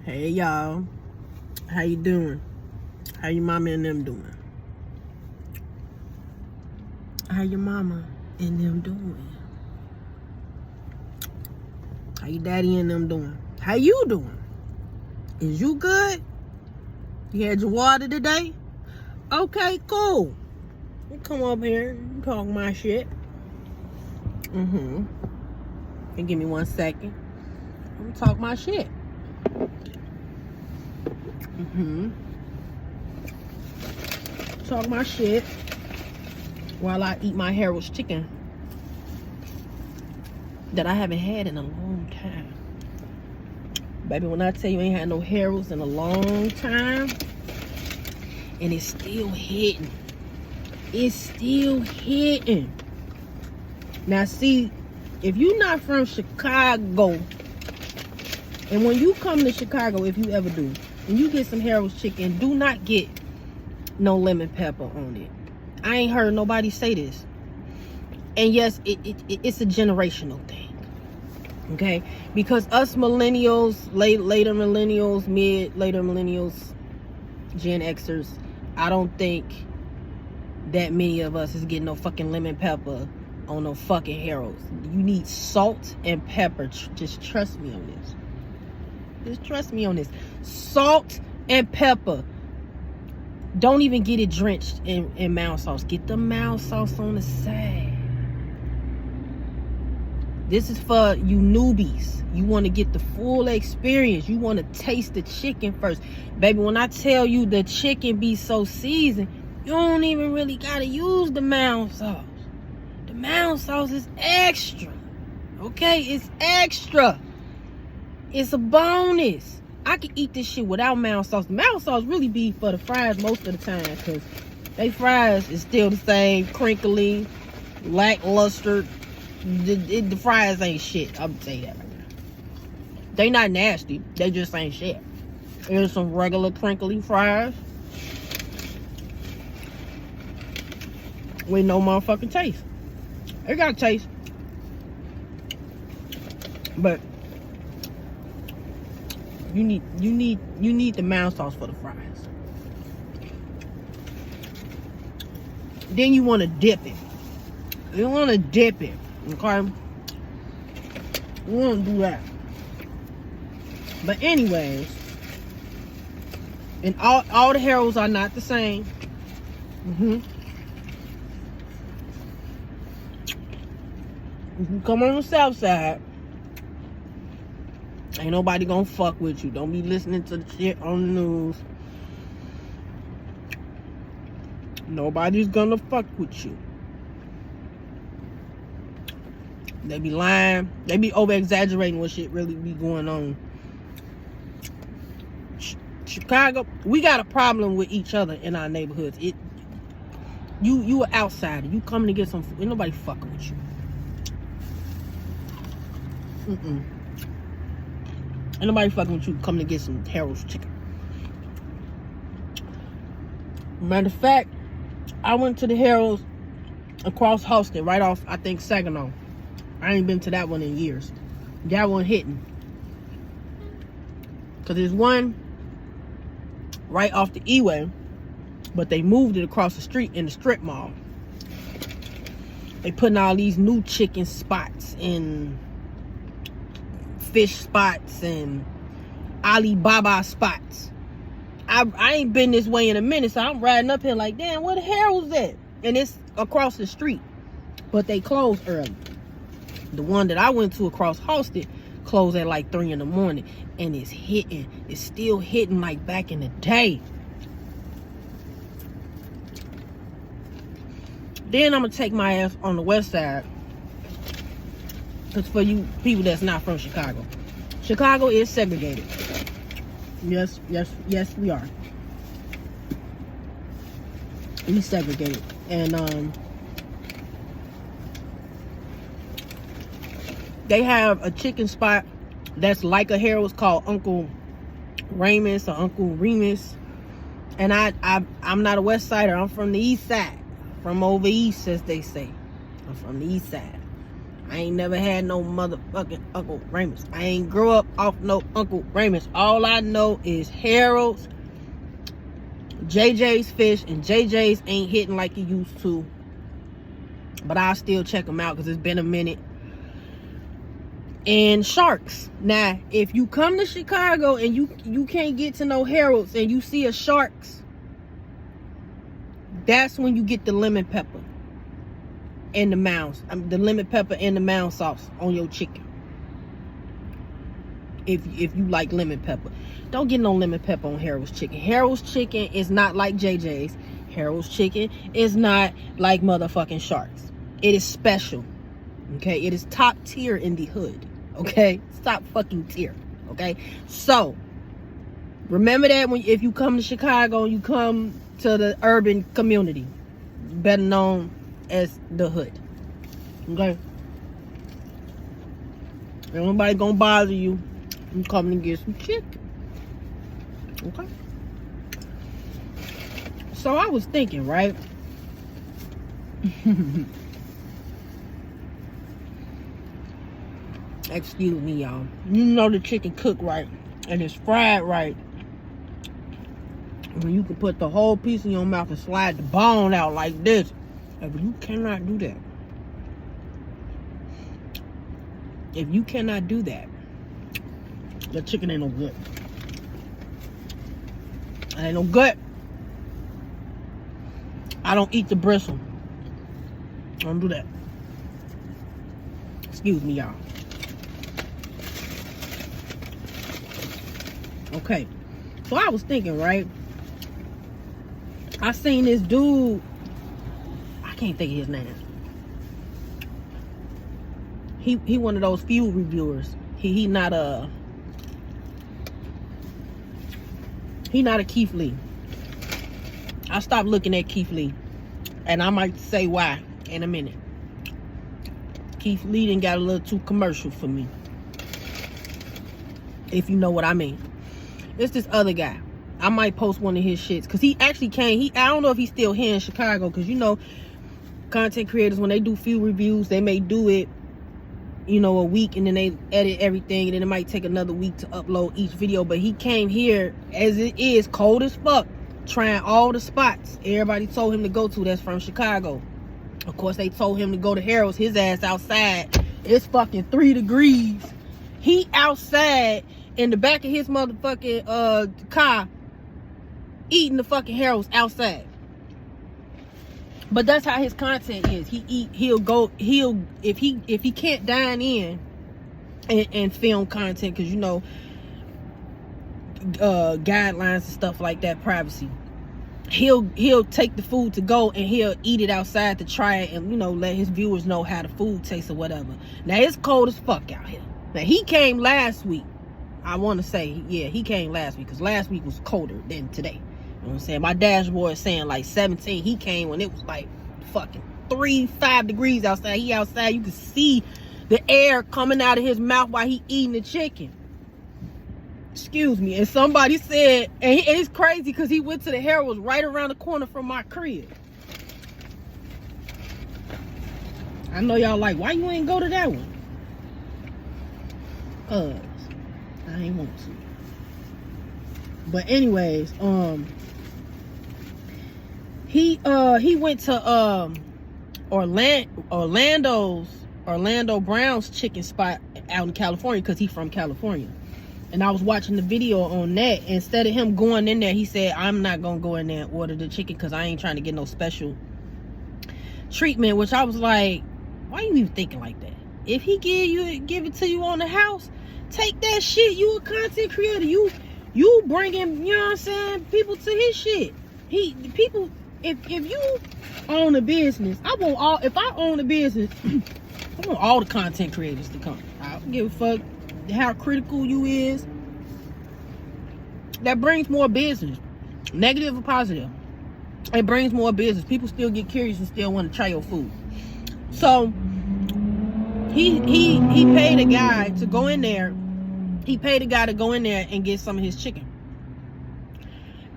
Hey y'all, how you doing? How your mama and them doing? How your mama and them doing? How your daddy and them doing? How you doing? Is you good? You had your water today? Okay, cool. You come up here and talk my shit. And give me 1 second. I'm gonna talk my shit. Talk my shit while I eat my Harold's chicken that I haven't had in a long time. Baby, when I tell you I ain't had no Harold's in a long time, and it's still hitting. It's still hitting. Now see, if you're not from Chicago, and when you come to Chicago, if you ever do, and you get some Harold's chicken, do not get no lemon pepper on it. I ain't heard nobody say this. And yes, it's a generational thing. Okay? Because us millennials, later millennials, later millennials, Gen Xers, I don't think that many of us is getting no fucking lemon pepper on no fucking Harold's. You need salt and pepper. Just trust me on this. Just trust me on this. Salt and pepper. Don't even get it drenched in mild sauce. Get the mild sauce on the side. This is for you newbies. You want to get the full experience. You want to taste the chicken first. Baby, when I tell you the chicken be so seasoned, you don't even really got to use the mild sauce. The mild sauce is extra. Okay? It's extra. It's a bonus. I can eat this shit without mild sauce. The mild sauce really be for the fries most of the time, because they fries is still the same, crinkly, lackluster. The fries ain't shit. I'm gonna tell you that right now. They not nasty. They just ain't shit. There's some regular crinkly fries with no motherfucking taste. It got a taste, but you need the mild sauce for the fries. Then you want to dip it. You want to dip it, okay? You want to do that. But anyways, and all the Harold's are not the same. If you come on the south side, ain't nobody gonna fuck with you. Don't be listening to the shit on the news. Nobody's gonna fuck with you. They be lying. They be over-exaggerating what shit really be going on. Chicago, we got a problem with each other in our neighborhoods. You an outsider. You coming to get some food. Ain't nobody fucking with you. Ain't nobody fucking with you coming to get some Harold's chicken. Matter of fact, I went to the Harold's across Houston, right off, I think, Saginaw. I ain't been to that one in years. That one hitting. Because there's one right off the E-way, but they moved it across the street in the strip mall. They putting all these new chicken spots and fish spots and Alibaba spots. I ain't been this way in a minute, so I'm riding up here like, damn, where the hell was that? And it's across the street, but they closed early. The one that I went to across Houston closed at like 3 in the morning, and it's hitting. It's still hitting like back in the day. Then I'm gonna take my ass on the west side. Because for you people that's not from Chicago, Chicago is segregated. Yes, we are. We segregated. And they have a chicken spot that's like a Harold's called Uncle Ramus or Uncle Remus. And I'm not a west sider. I'm from the east side. From over east, as they say. I'm from the east side. I ain't never had no motherfucking Uncle Ramus. I ain't grew up off no Uncle Ramus. All I know is Harold's, JJ's Fish, and JJ's ain't hitting like it used to. But I'll still check them out because it's been a minute. And Sharks. Now, if you come to Chicago and you can't get to no Harold's and you see a Sharks, that's when you get the lemon pepper and the mounds. The lemon pepper and the mound sauce on your chicken. If you like lemon pepper. Don't get no lemon pepper on Harold's chicken. Harold's chicken is not like JJ's. Harold's chicken is not like motherfucking Sharks. It is special. Okay? It is top tier in the hood. Okay? It's top fucking tier. Okay? So, remember that if you come to Chicago, you come to the urban community, better known as the hood. Okay? Ain't nobody gonna bother you. You coming to get some chicken. Okay? So I was thinking, right? Excuse me, y'all. You know the chicken cooked right and it's fried right when you can put the whole piece in your mouth and slide the bone out like this. If you cannot do that, the chicken ain't no good. It ain't no good. I don't eat the bristle. I don't do that. Excuse me, y'all. Okay. So I was thinking, right? I seen this dude. I can't think of his name. He one of those food reviewers. He not a Keith Lee. I stopped looking at Keith Lee, and I might say why in a minute. Keith Lee done got a little too commercial for me, if you know what I mean. It's this other guy. I might post one of his shits because he actually came. I don't know if he's still here in Chicago, because you know, content creators, when they do food reviews, they may do it, you know, a week, and then they edit everything, and then it might take another week to upload each video. But he came here as it is, cold as fuck, trying all the spots everybody told him to go to that's from Chicago. Of course, they told him to go to Harold's. His ass outside. It's fucking 3 degrees. He outside in the back of his motherfucking car eating the fucking Harold's outside. But that's how his content is. If he can't dine in and film content, because you know, guidelines and stuff like that, privacy, he'll take the food to go and he'll eat it outside to try it, and you know, let his viewers know how the food tastes or whatever. Now it's cold as fuck out here. Now he came last week. I want to say, yeah, he came last week, because last week was colder than today. You know what I'm saying? My dashboard is saying like 17. He came when it was like fucking 3-5 degrees outside. He outside, you can see the air coming out of his mouth while he eating the chicken. Excuse me. And somebody said, and it's crazy because he went to the Harold's right around the corner from my crib. I know y'all like, why you ain't go to that one? I ain't want to. But anyways, he went to Orlando Brown's chicken spot out in California, because he's from California. And I was watching the video on that. Instead of him going in there, he said, I'm not gonna go in there and order the chicken because I ain't trying to get no special treatment. Which I was like, why you even thinking like that? If he give it to you on the house, take that shit. You a content creator. You bringing, you know what I'm saying, people to his shit. If you own a business, if I own a business, I want all the content creators to come. I don't give a fuck how critical you is. That brings more business, negative or positive. It brings more business. People still get curious and still want to try your food. So he paid a guy to go in there. He paid a guy to go in there and get some of his chicken.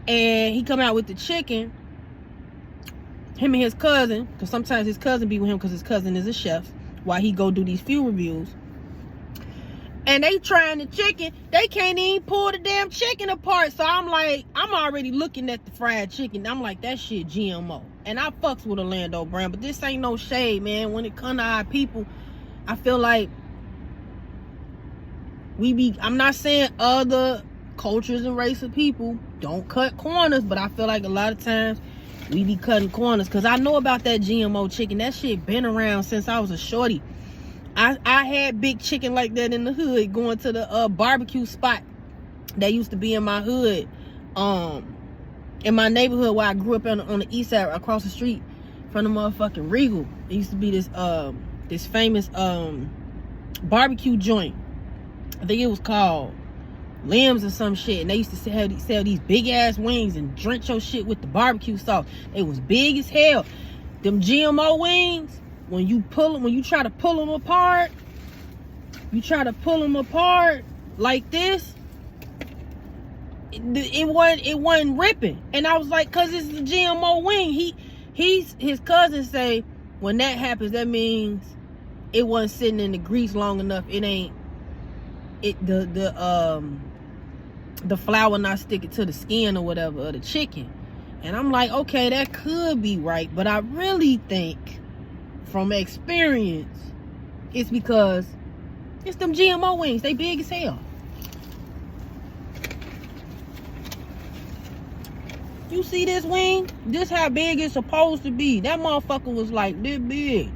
And he come out with the chicken. Him and his cousin, because sometimes his cousin be with him because his cousin is a chef. while he go do these food reviews. And they trying the chicken. They can't even pull the damn chicken apart. So I'm like, I'm already looking at the fried chicken. I'm like, that shit GMO. And I fucks with Orlando Brown, but this ain't no shade, man. When it come to our people, I feel like I'm not saying other cultures and races of people don't cut corners, but I feel like a lot of times we be cutting corners. Because I know about that GMO chicken. That shit been around since I was a shorty. I had big chicken like that in the hood, going to the barbecue spot that used to be in my hood, in my neighborhood where I grew up on the east side, across the street from the motherfucking Regal. It used to be this famous barbecue joint. I think it was called Limbs or some shit, and they used to sell these big ass wings and drench your shit with the barbecue sauce. They was big as hell. Them GMO wings, when you try to pull them apart, like this, it wasn't ripping. And I was like, cause it's a GMO wing. His cousin say when that happens, that means it wasn't sitting in the grease long enough. The flour not sticking to the skin or whatever of the chicken. And I'm like, okay, that could be right, but I really think from experience it's because it's them GMO wings. They big as hell. You see this wing? This how big it's supposed to be. That motherfucker was like this big.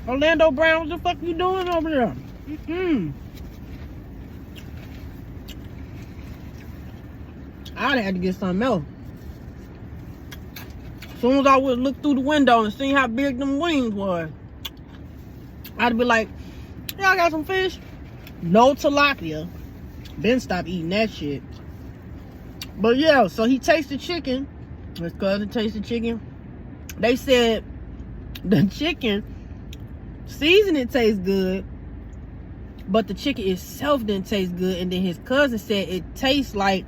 Orlando Brown, what the fuck you doing over there? I'd have to get something else. As soon as I would look through the window and see how big them wings were, I'd be like, yeah, I got some fish. No tilapia. Ben stopped eating that shit. But yeah, so he tasted chicken. His cousin tasted chicken. They said the chicken seasoning tastes good, but the chicken itself didn't taste good. And then his cousin said it tastes like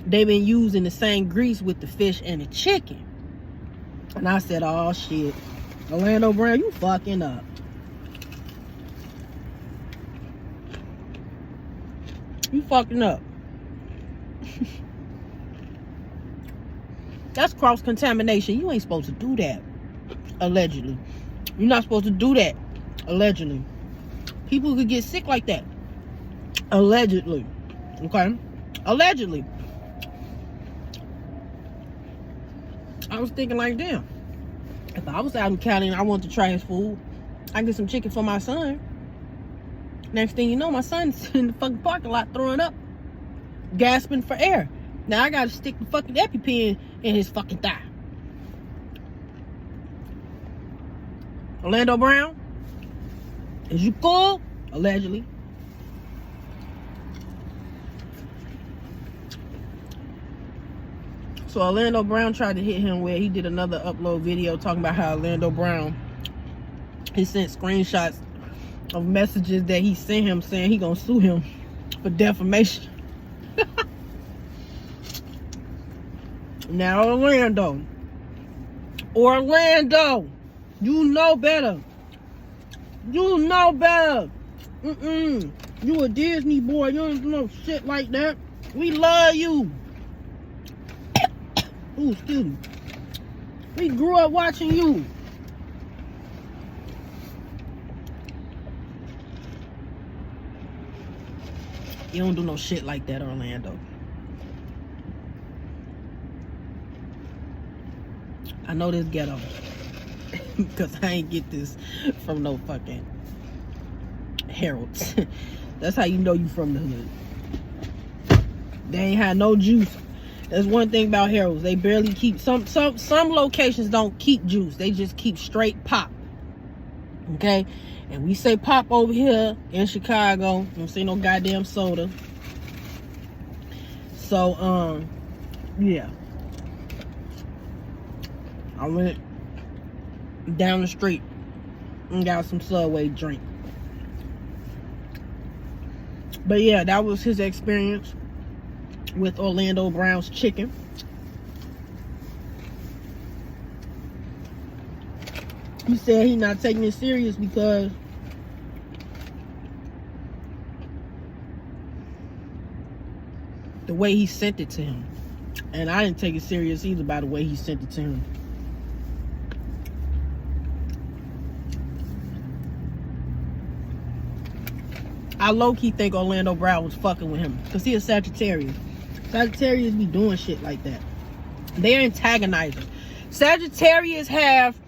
they've been using the same grease with the fish and the chicken. And I said, oh shit, Orlando Brown, you fucking up. You fucking up. That's cross-contamination. You ain't supposed to do that. Allegedly. You're not supposed to do that. Allegedly. People could get sick like that. Allegedly. Okay? Allegedly. I was thinking like, damn. If I was out in Cali and I wanted to try his food, I get some chicken for my son. Next thing you know, my son's in the fucking parking lot throwing up, gasping for air. Now I gotta stick the fucking EpiPen in his fucking thigh. Orlando Brown, is you cool? Allegedly. So Orlando Brown tried to hit him where he did another upload video talking about how Orlando Brown, he sent screenshots of messages that he sent him saying he gonna sue him for defamation. Now Orlando, you know better. You know better. You a Disney boy. You don't know shit like that. We love you. Ooh, excuse me. We grew up watching you. You don't do no shit like that, Orlando. I know this ghetto. Because I ain't get this from no fucking Harold's. That's how you know you from the hood. They ain't had no juice. That's one thing about Harold's. They barely keep, some locations don't keep juice. They just keep straight pop. Okay? And we say pop over here in Chicago. Don't see no goddamn soda. So, yeah. I went down the street and got some Subway drink. But yeah, that was his experience with Orlando Brown's chicken. He said he not taking it serious because the way he sent it to him. And I didn't take it serious either by the way he sent it to him. I low-key think Orlando Brown was fucking with him because he a Sagittarius. Sagittarius be doing shit like that. They're antagonizers. Sagittarius have,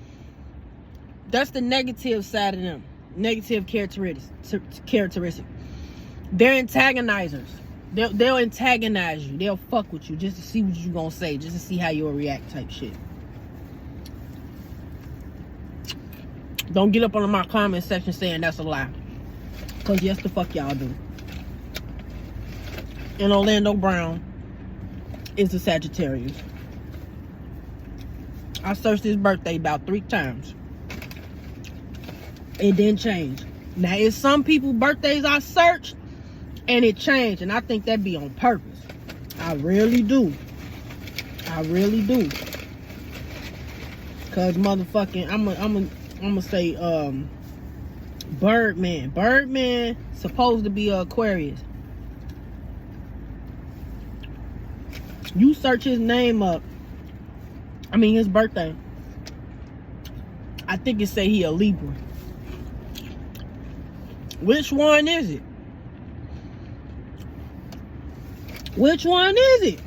that's the negative side of them. Negative characteristic. They're antagonizers. They'll antagonize you. They'll fuck with you just to see what you gonna say, just to see how you'll react type shit. Don't get up on my comment section saying that's a lie. Because yes, the fuck y'all do. And Orlando Brown is a Sagittarius. I searched his birthday about 3 times. It didn't change. Now, it's some people's birthdays I searched and it changed. And I think that be on purpose. I really do. I really do. Because motherfucking, I'm gonna say, Birdman. Birdman supposed to be an Aquarius. You search his name up. I mean his birthday. I think it say he a Libra. Which one is it? Which one is it?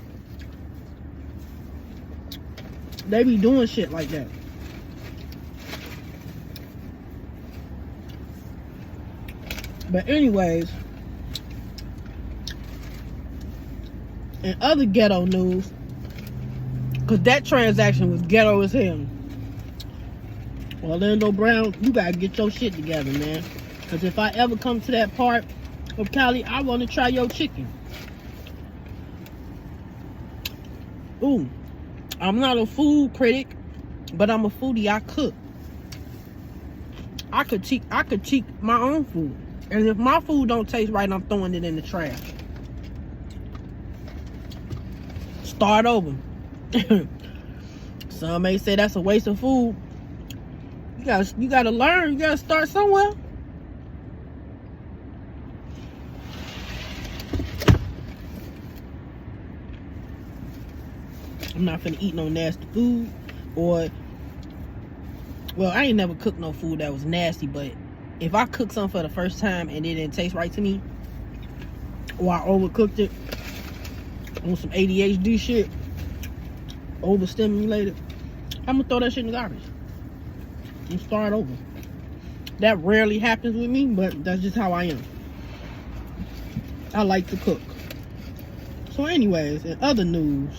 They be doing shit like that. But anyways, in other ghetto news, because that transaction was ghetto as hell. Orlando Brown, you gotta get your shit together, man. Because if I ever come to that part of Cali, I want to try your chicken. Ooh, I'm not a food critic, but I'm a foodie. I cook. I critique my own food. And if my food don't taste right, I'm throwing it in the trash. Start over. Some may say that's a waste of food. You gotta learn. You gotta start somewhere. I'm not finna eat no nasty food. Or, well, I ain't never cooked no food that was nasty, but if I cook something for the first time and it didn't taste right to me, or I overcooked it on some ADHD shit, overstimulated, I'm gonna throw that shit in the garbage and start over. That rarely happens with me, but that's just how I am. I like to cook. So anyways, in other news,